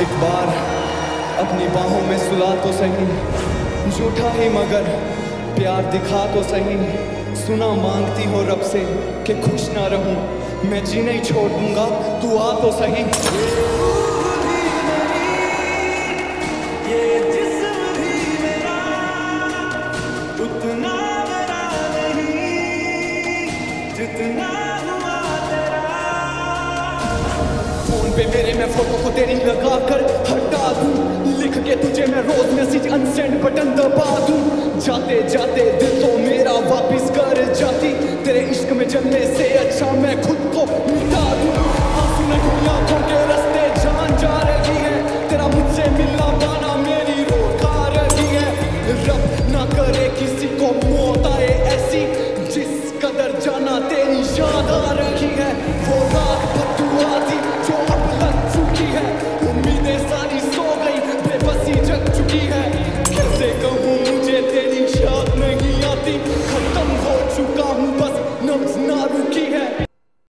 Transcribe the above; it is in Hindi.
एक बार अपनी बाहों में सुला तो सही, झूठा ही मगर प्यार दिखा तो सही। सुना मांगती हो रब से कि खुश ना रहूं, मैं जी नहीं छोड़ दूंगा, तू आ तो सही। फोन पे मेरे मैं फोटो को तेरी लगा कर हटा दूं, लिख के तुझे मैं रोज मैसेज अनसेंड बटन दबा दूं। जाते जा